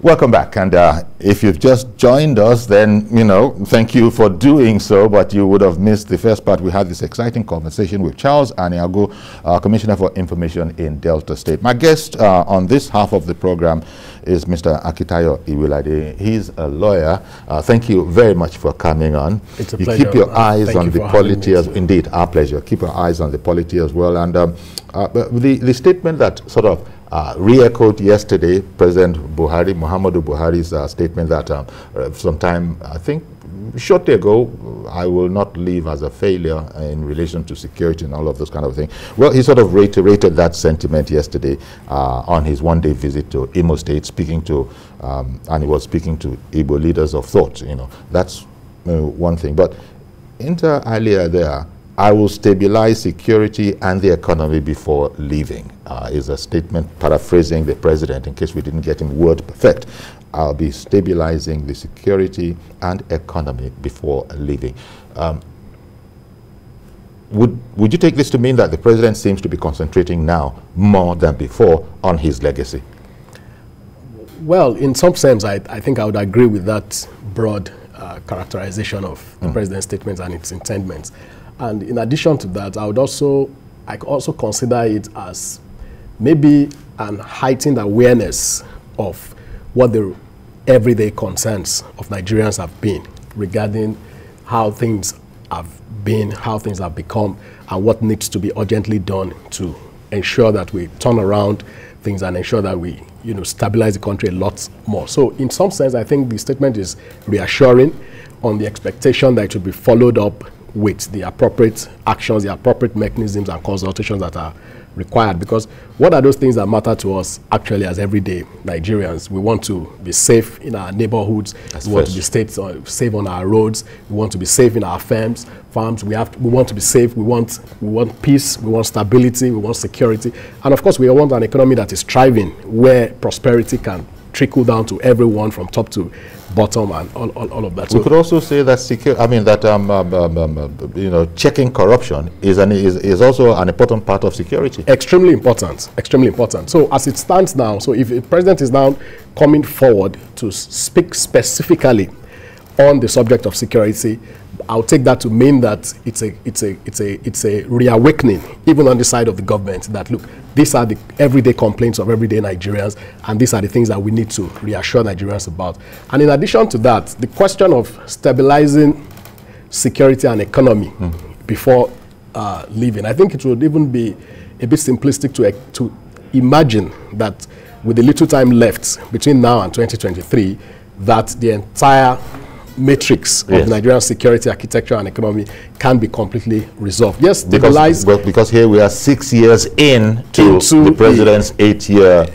Welcome back, and if you've just joined us, then, thank you for doing so, but you would have missed the first part. We had this exciting conversation with Charles Aniago, Commissioner for Information in Delta State. My guest on this half of the program is Mr. Akitayo Iwilade. He's a lawyer. Thank you very much for coming on. It's a pleasure. Keep your eyes on the polity as indeed, our pleasure. Keep your eyes on the polity as well. And the statement that sort of re-echoed yesterday, President Buhari, Muhammadu Buhari's statement that sometime, I think, shortly ago, I will not leave as a failure in relation to security and all of those kind of things. Well, he sort of reiterated that sentiment yesterday on his one-day visit to Imo State, speaking to, and he was speaking to Igbo leaders of thought. That's one thing. But inter alia there, I will stabilize security and the economy before leaving, is a statement paraphrasing the president in case we didn't get him word perfect. I'll be stabilizing the security and economy before leaving. Would you take this to mean that the president seems to be concentrating now more than before on his legacy? Well, in some sense, I think I would agree with that broad characterization of the president's statements and its intendments. And in addition to that, I could also consider it as maybe an heightened awareness of what the everyday concerns of Nigerians have been regarding how things have been, how things have become, and what needs to be urgently done to ensure that we turn around things and ensure that we, stabilize the country a lot more. So in some sense, I think the statement is reassuring on the expectation that it should be followed up with the appropriate actions, the appropriate mechanisms and consultations that are required. Because what are those things that matter to us actually as everyday Nigerians? We want to be safe in our neighborhoods. We want to be safe on our roads. We want to be safe in our farms. We want to be safe. We want peace. We want stability. We want security. And of course, we want an economy that is thriving, where prosperity can trickle down to everyone from top to bottom and all of that. We could also say that checking corruption is also an important part of security. Extremely important, extremely important. So as it stands now, so if the president is now coming forward to speak specifically on the subject of security, I'll take that to mean that it's a reawakening, even on the side of the government, that look, these are the everyday complaints of everyday Nigerians, and these are the things that we need to reassure Nigerians about. And in addition to that, the question of stabilizing security and economy before leaving, I think it would even be a bit simplistic to imagine that with the little time left between now and 2023, that the entire matrix of Nigerian security, architecture, and economy can be completely resolved. Yes, because here we are 6 years into the president's 8-year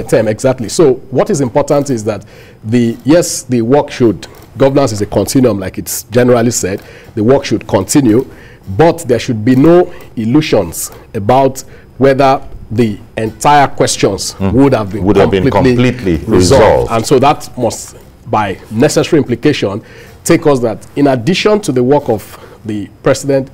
term. Exactly. So what is important is that the work should, governance is a continuum, like it's generally said. The work should continue, but there should be no illusions about whether the entire questions would have been completely resolved. And so that must, by necessary implication, take us that in addition to the work of the president,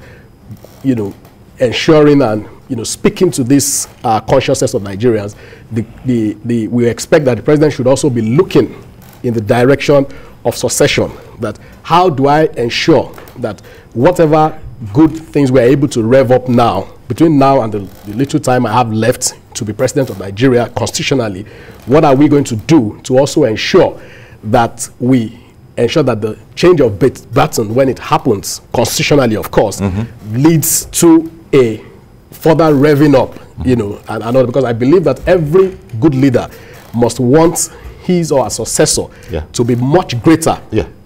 ensuring and speaking to this consciousness of Nigerians, we expect that the president should also be looking in the direction of succession. That how do I ensure that whatever good things we're able to rev up now, between now and the little time I have left to be president of Nigeria constitutionally, what are we going to do to also ensure that we ensure that the change of baton, when it happens constitutionally, of course, leads to a further revving up, and all, because I believe that every good leader must want his or a successor to be much greater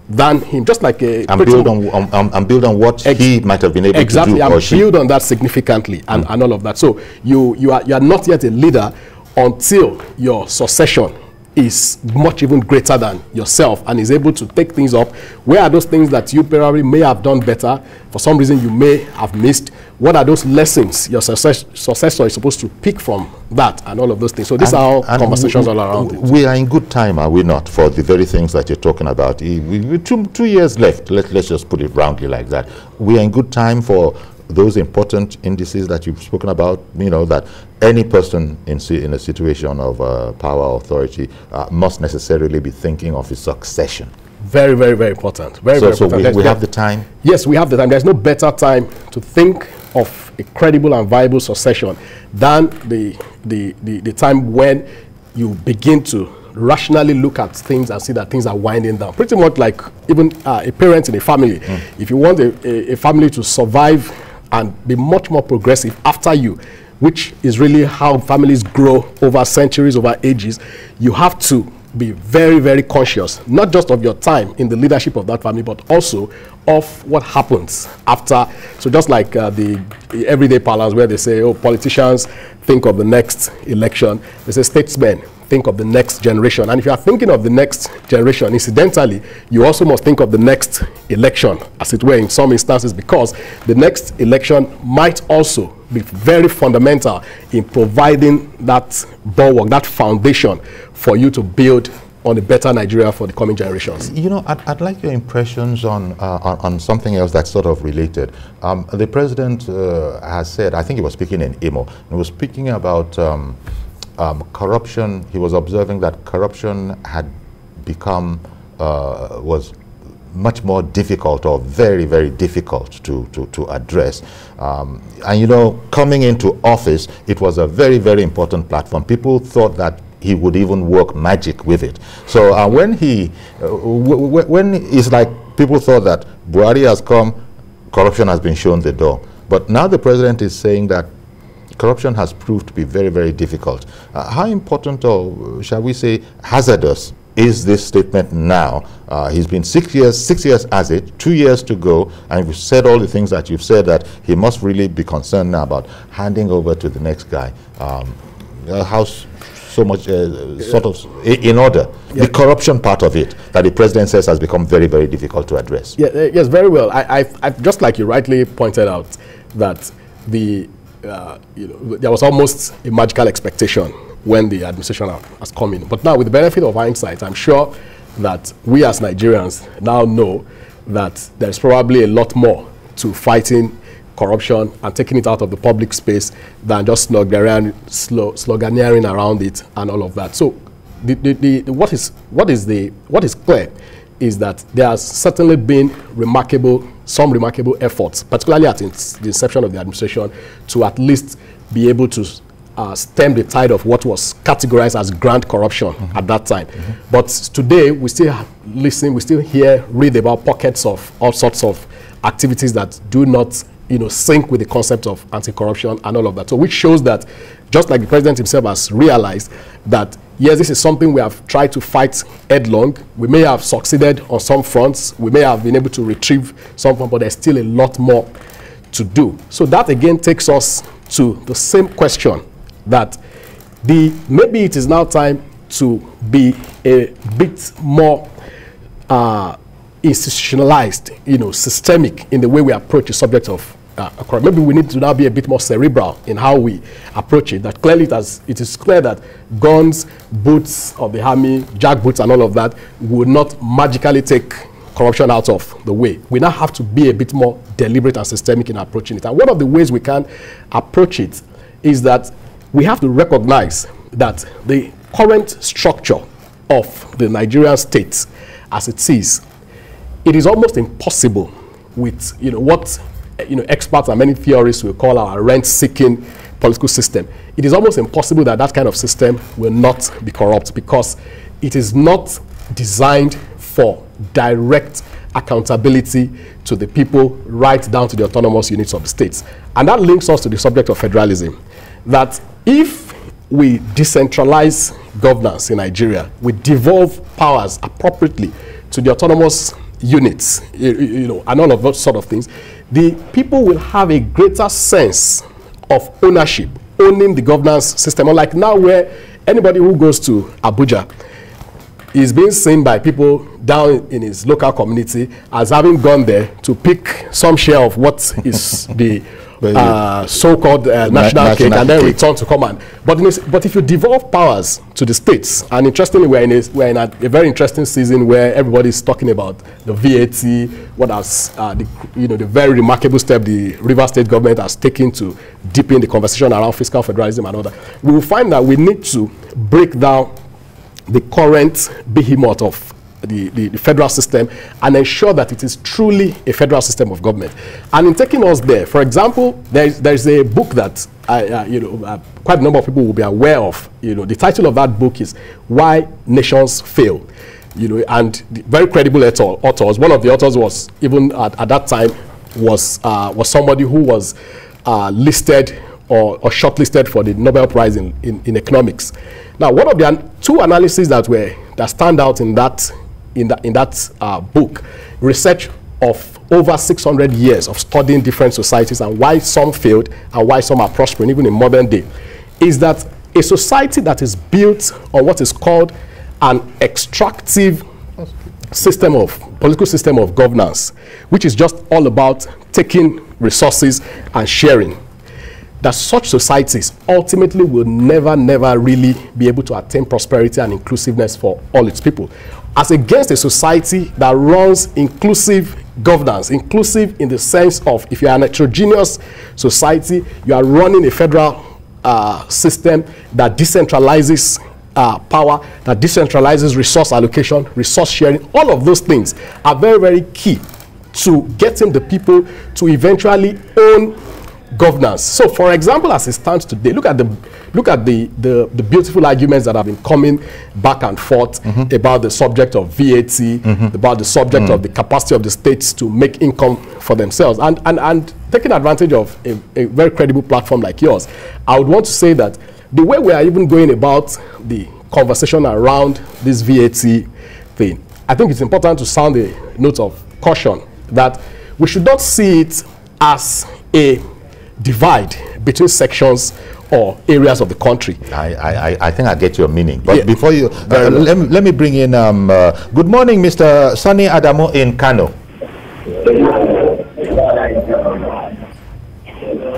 than him, just like a build on what he might have been able to do. Exactly, and build on that significantly, and all of that. So you are not yet a leader until your succession is much even greater than yourself and is able to take things up. Where are those things that you probably may have done better, for some reason you may have missed? What are those lessons your successor is supposed to pick from that, and all of those things? So these are all conversations all around it. We are in good time, are we not, for the very things that you're talking about? With 2 years left, let's just put it roundly like that. We are in good time for those important indices that you've spoken about, you know, that any person in a situation of power authority must necessarily be thinking of his succession? Very, very, very important. Very, very important. So we have the time? Yes, we have the time. There's no better time to think of a credible and viable succession than the time when you begin to rationally look at things and see that things are winding down. Pretty much like even a parent in a family. If you want a family to survive and be much more progressive after you, which is really how families grow over centuries, over ages, you have to be very, very conscious, not just of your time in the leadership of that family, but also of what happens after. So just like the everyday parlance where they say, oh, politicians think of the next election, they say statesmen think of the next generation. And if you are thinking of the next generation, incidentally, you also must think of the next election, as it were, in some instances, because the next election might also be very fundamental in providing that bulwark, that foundation for you to build on a better Nigeria for the coming generations. You know, I'd like your impressions on something else that's sort of related. The president has said, I think he was speaking in Imo, he was speaking about corruption. He was observing that corruption had become, was much more difficult, or very, very difficult to address. And you know, coming into office, it was a very, very important platform. People thought that he would even work magic with it. So when it's like people thought that Buhari has come, corruption has been shown the door. But now the president is saying that corruption has proved to be very, very difficult. How important, or shall we say hazardous, is this statement now? He's been 6 years as it, 2 years to go, and you've said all the things that you've said, that he must really be concerned now about handing over to the next guy. How so much sort of in order, the corruption part of it that the president says has become very, very difficult to address. Yes, very well. I just like you rightly pointed out that the you know, there was almost a magical expectation when the administration has come in. But now, with the benefit of hindsight, I'm sure that we as Nigerians now know that there's probably a lot more to fighting corruption and taking it out of the public space than just sloganeering around it and all of that. So what is clear is that there has certainly been some remarkable efforts, particularly at the inception of the administration, to at least be able to stem the tide of what was categorized as grand corruption at that time. But today, we still read about pockets of all sorts of activities that do not, you know, sync with the concept of anti-corruption and all of that. So which shows that, just like the president himself has realized, that yes, this is something we have tried to fight headlong. We may have succeeded on some fronts. We may have been able to retrieve some, but there's still a lot more to do. So that again takes us to the same question, that maybe it is now time to be a bit more institutionalized, you know, systemic in the way we approach the subject of corruption. Maybe we need to now be a bit more cerebral in how we approach it. That clearly it is clear that guns, boots of the army, jackboots and all of that will not magically take corruption out of the way. We now have to be a bit more deliberate and systemic in approaching it. And one of the ways we can approach it is that we have to recognize that the current structure of the Nigerian state as it is, it is almost impossible with, you know, what, you know, experts and many theorists will call our rent-seeking political system. It is almost impossible that that kind of system will not be corrupt, because it is not designed for direct accountability to the people right down to the autonomous units of the states. And that links us to the subject of federalism, that if we decentralize governance in Nigeria, we devolve powers appropriately to the autonomous units, you know, and all of those sort of things, the people will have a greater sense of ownership, owning the governance system. Unlike now, where anybody who goes to Abuja is being seen by people down in his local community as having gone there to pick some share of what is the so-called national cake and then return to command. But if you devolve powers to the states, and interestingly, we're in a very interesting season where everybody is talking about the VAT, what has the very remarkable step the Rivers State government has taken to deepen the conversation around fiscal federalism and all that. We will find that we need to break down the current behemoth of the federal system and ensure that it is truly a federal system of government. And in taking us there, for example, there's a book that quite a number of people will be aware of. The title of that book is Why Nations Fail. And the very credible authors. One of the authors was even at that time was somebody who was listed or shortlisted for the Nobel Prize in economics. Now, one of the two analyses that stand out in that book, research of over 600 years of studying different societies and why some failed and why some are prospering, even in modern day, is that a society that is built on what is called an extractive political system of governance, which is just all about taking resources and sharing, that such societies ultimately will never really be able to attain prosperity and inclusiveness for all its people, as against a society that runs inclusive governance, inclusive in the sense of, if you are an heterogeneous society, you are running a federal system that decentralizes power, that decentralizes resource allocation, resource sharing. All of those things are very, very key to getting the people to eventually own governance. So, for example, as it stands today, look at the beautiful arguments that have been coming back and forth about the subject of VAT, about the subject of the capacity of the states to make income for themselves, and taking advantage of a very credible platform like yours. I would want to say that the way we are even going about the conversation around this VAT thing, I think it's important to sound a note of caution that we should not see it as a divide between sections or areas of the country. I think I get your meaning. But before you, let me bring in, good morning, Mr. Sani Adamu in Kano.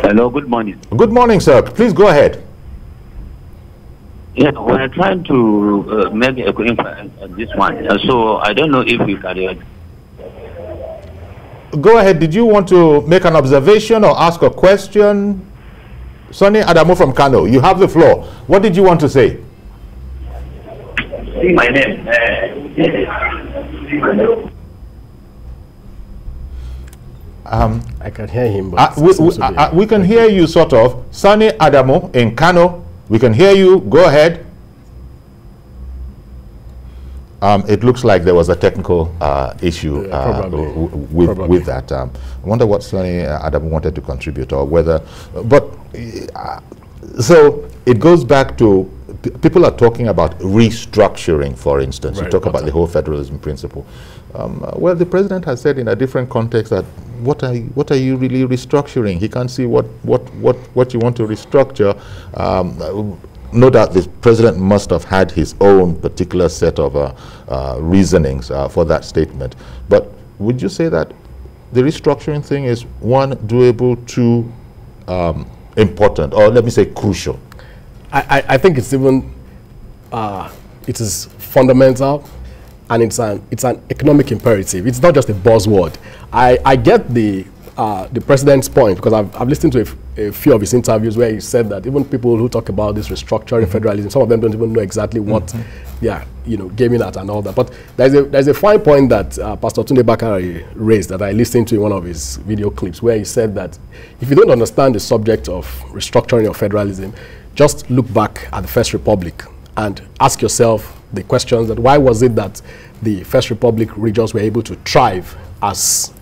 Hello, good morning. Good morning, sir. Please go ahead. Yeah, we're trying to make a inquiry on this one. So I don't know if we can. Go ahead. Did you want to make an observation or ask a question? Sonny Adamu from Kano, you have the floor. What did you want to say? My name. I can hear him, but we can hear you sort of. Sonny Adamu in Kano, we can hear you. Go ahead. It looks like there was a technical issue with that. I wonder what Sonny Adamu wanted to contribute, or whether, but so it goes back to people are talking about restructuring, for instance. You talk about the whole federalism principle. Well, the president has said in a different context that what are you really restructuring? He can't see what you want to restructure. No doubt the president must have had his own particular set of reasonings for that statement. But would you say that the restructuring thing is, one, doable, two, important, or let me say crucial? I think it's even, it is fundamental, and it's an economic imperative. It's not just a buzzword. I get the president's point, because I've listened to a few of his interviews where he said that even people who talk about this restructuring federalism, some of them don't even know exactly what they are, gaming at and all that. But there's a fine point that Pastor Tunde Bakari raised that I listened to in one of his video clips, where he said that if you don't understand the subject of restructuring of federalism, just look back at the First Republic and ask yourself the questions that why was it that the First Republic regions were able to thrive as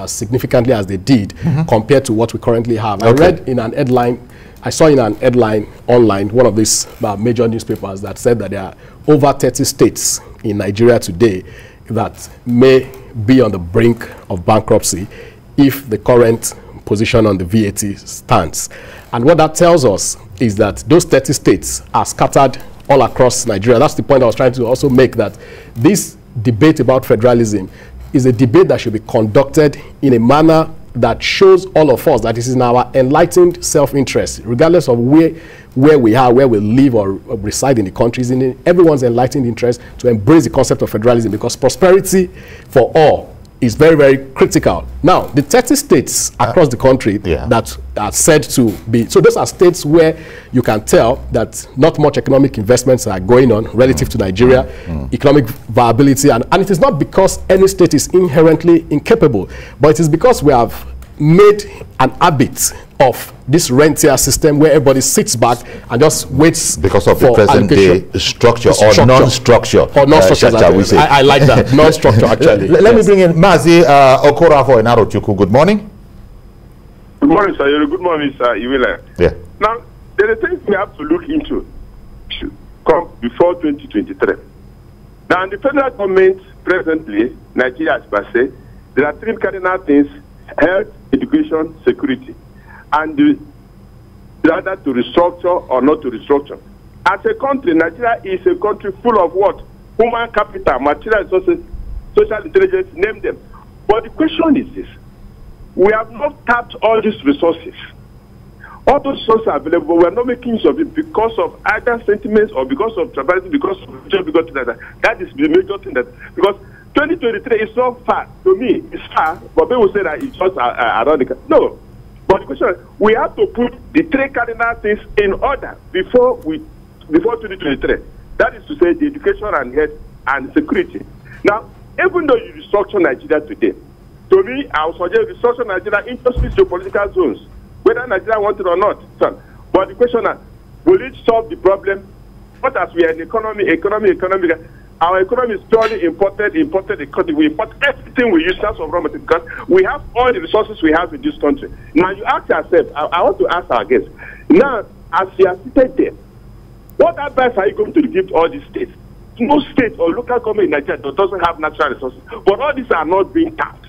significantly as they did compared to what we currently have. I read in an headline, I saw in an headline online, one of these major newspapers, that said that there are over 30 states in Nigeria today that may be on the brink of bankruptcy if the current position on the VAT stands. And what that tells us is that those 30 states are scattered all across Nigeria. That's the point I was trying to also make, that this debate about federalism is a debate that should be conducted in a manner that shows all of us that it is in our enlightened self-interest, regardless of where we are, where we live or reside in the country. It's in everyone's enlightened interest to embrace the concept of federalism, because prosperity for all is very, very critical. Now, the 30 states across the country that are said to be, so those are states where you can tell that not much economic investments are going on relative to Nigeria, economic viability, and it is not because any state is inherently incapable, but it is because we have made an habit of this rentier system where everybody sits back and just waits because of the present day structure or non-structure. Or non-structure, shall we say. I like that, non-structure actually. Let me bring in Mazi Okorafor in Arochukwu. Good morning. Good morning, sir. Good morning, Mr. Iwila. Yeah. Now, there are things we have to look into to come before 2023. Now, in the federal government presently, Nigeria as per se, there are three cardinal things: health, education, security. And rather to restructure or not to restructure. As a country, Nigeria is a country full of what? Human capital, material resources, social intelligence, name them. But the question is this: we have not tapped all these resources. All those resources are available. We are not making use of it because of either sentiments or because of tribalism, because of that is the major thing. That because 2023 is not far. To me, it's far, but people say that it's just around the. No. But the question is, we have to put the three cardinal things in order before 2023. That is to say, the education and health and security. Now, even though you restructure Nigeria today, to me, I would suggest restructure Nigeria into these geopolitical zones, whether Nigeria wants it or not. But the question is, will it solve the problem? Not as we are an economy. Our economy is purely imported economy. We import everything we use in terms of raw material because we have all the resources we have in this country. Now you ask yourself, I want to ask our guests, now as you are seated there, what advice are you going to give to all these states? No state or local government in Nigeria that doesn't have natural resources, but all these are not being tapped.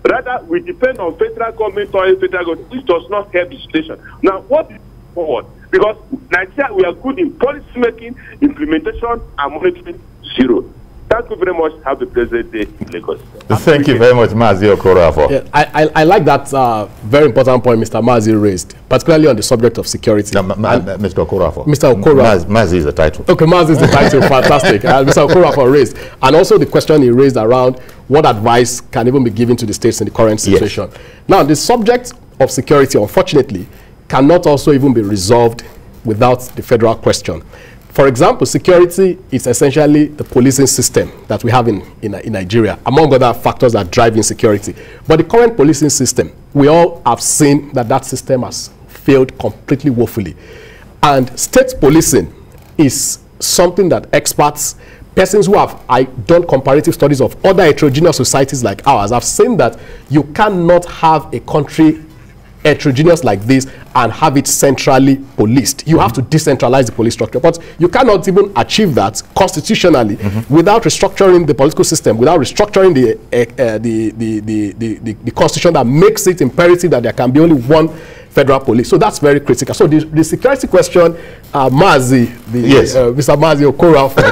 Rather, we depend on federal government or federal government, which does not help the situation. Now, what is forward? Because Nigeria, we are good in policy making, implementation, and monitoring. Zero. Thank you very much. Have a pleasant day in Lagos. Thank you very much, Mazi Okorafor. Yeah, I like that very important point Mr. Mazi raised, particularly on the subject of security. No, Mr. Okorafor. Mr. Okorafor. Mazi is the title. Okay, Mazi is the title. Fantastic. Mr. Okorafor raised. And also the question he raised around what advice can even be given to the states in the current situation. Yes. Now, the subject of security, unfortunately, cannot also even be resolved without the federal question. For example, security is essentially the policing system that we have in Nigeria, among other factors that drive insecurity. But the current policing system, we all have seen that system has failed completely woefully. And state policing is something that experts, persons who have done comparative studies of other heterogeneous societies like ours, have seen that you cannot have a country heterogeneous like this and have it centrally policed. You have to decentralize the police structure, but you cannot even achieve that constitutionally without restructuring the political system, without restructuring the constitution that makes it imperative that there can be only one federal police. So that's very critical. So the security question, Mazi, Mr. Mazi Okorafor,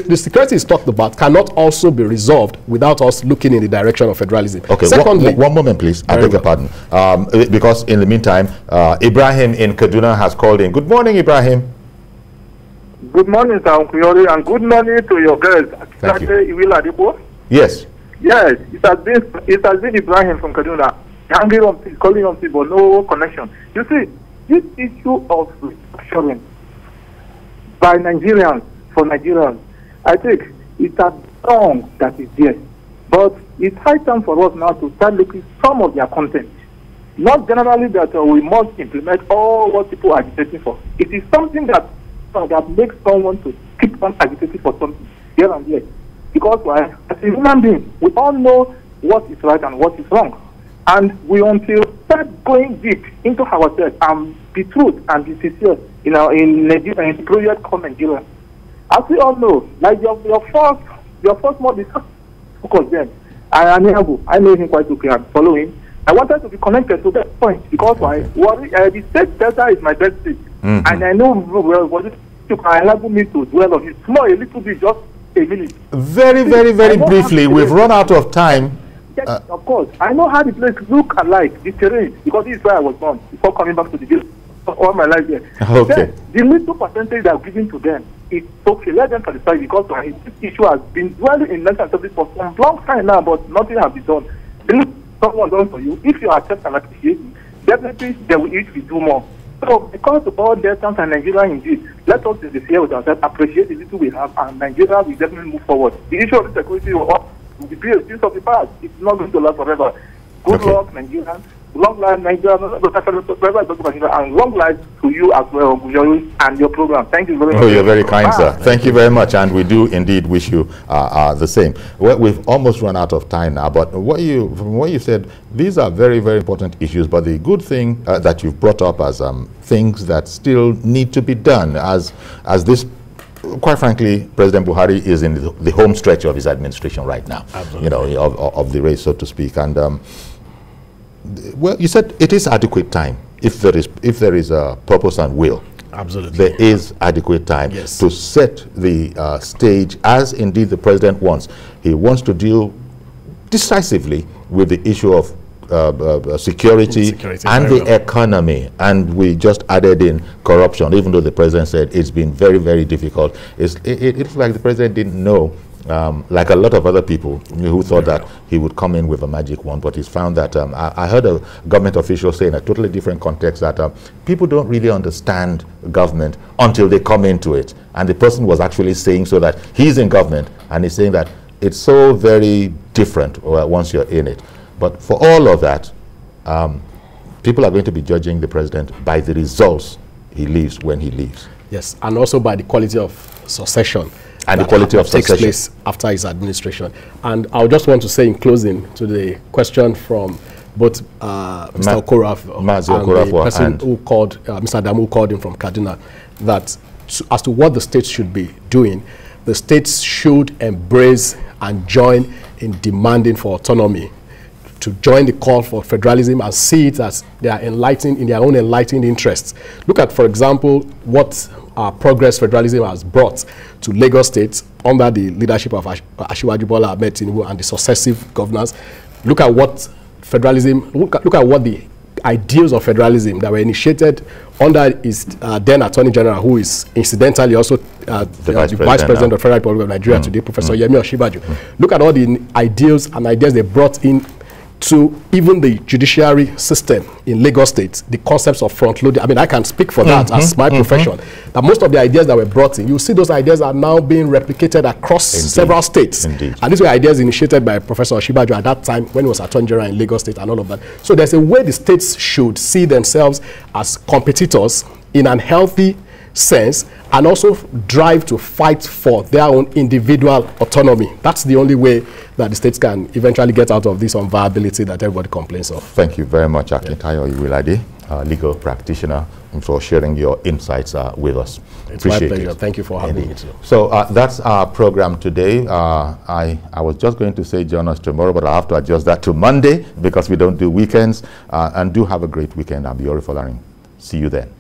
the security is talked about cannot also be resolved without us looking in the direction of federalism. Okay, secondly, one moment, please. I beg your pardon. Because in the meantime, Ibrahim in Kaduna has called in. Good morning, Ibrahim. Good morning, Sir Onkuyori, and good morning to your guests. Thank you. Yes. Yes, it has been Ibrahim from Kaduna. Calling on people, no connection. You see, this issue of restructuring by Nigerians for Nigerians, I think it's a song that is there. But it's high time for us now to start looking at some of their content. Not generally that we must implement all what people are agitating for. It is something that makes someone to keep on agitating for something here and there. Because as a human being, we all know what is right and what is wrong. And we until start going deep into ourselves and be truth and be sincere in Nigeria, in the project called Nigeria. As we all know, like your first model, focus then. I know him quite okay. I'm following. I wanted to be connected to that point because the state Delta is my best state. And I know well what it can enable me to dwell on it. Small, a little bit, just a minute. Very, very, very briefly. We've run out of time. Yes, of course. I know how the place look alike, the terrain, because this is where I was born before coming back to the village. All my life here. Okay. Then, the little percentage that are given to them, it's okay. Let them satisfy because this issue has been dwelling in national service for some long time now, but nothing has been done. Someone done for you. If you accept and appreciate it, definitely they will each do more. So, because of all Deltans and Nigeria indeed, let us be sincere with ourselves, appreciate the little we have, and Nigeria will definitely move forward. The issue of security will be a piece of the past. It's not going to last forever. Good luck, Nigerians. Long life, Nigeria, and long life to you as well, and your program. Thank you very much. Oh, you're very kind, sir. Thank you very much, and we do indeed wish you the same. Well, we've almost run out of time now, but from what you said, these are very, very important issues. But the good thing that you've brought up as things that still need to be done, as this. Quite frankly, President Buhari is in the home stretch of his administration right now. Absolutely. You know, of the race, so to speak, and. Well, you said it is adequate time if there is a purpose and will. Absolutely. There is adequate time to set the stage as indeed the president wants. He wants to deal decisively with the issue of security and the economy, and we just added in corruption, even though the president said it's been very, very difficult. It's like the president didn't know. Like a lot of other people who thought that he would come in with a magic wand, but he's found that I heard a government official say in a totally different context that people don't really understand government until they come into it. And the person was actually saying so that he's in government, and he's saying that it's so very different once you're in it. But for all of that, people are going to be judging the president by the results he leaves when he leaves. Yes, and also by the quality of succession. And the quality of takes place after his administration. And I just want to say in closing to the question from both Mr. Okorafor and the person who called, Mr. Adamu, who called him from Kaduna, that as to what the states should be doing, the states should embrace and join in demanding for autonomy, to join the call for federalism and see it as they are enlightened in their own enlightened interests. Look at, for example, what progress federalism has brought to Lagos State under the leadership of Asiwaju Bola Ahmed Tinubu and the successive governors. Look at what federalism, look at what the ideals of federalism that were initiated under his then Attorney General, who is incidentally also the Vice President of the Federal Republic of Nigeria today, Professor Yemi Osinbajo. Look at all the ideals and ideas they brought in to even the judiciary system in Lagos State, the concepts of front-loading. I mean, I can speak for that as my profession. That most of the ideas that were brought in, you see those ideas are now being replicated across several states. And these were ideas initiated by Professor Osinbajo at that time when he was Attorney General in Lagos State and all of that. So there's a way the states should see themselves as competitors in an healthy sense, and also drive to fight for their own individual autonomy. That's the only way that the states can eventually get out of this unviability that everybody complains of. Thank you very much, Akintayo Iwilade, legal practitioner, for sharing your insights with us. It's my pleasure. Thank you for having me. So that's our program today. I was just going to say join us tomorrow, but I have to adjust that to Monday because we don't do weekends. And do have a great weekend. I'll be Orifolarin. See you then.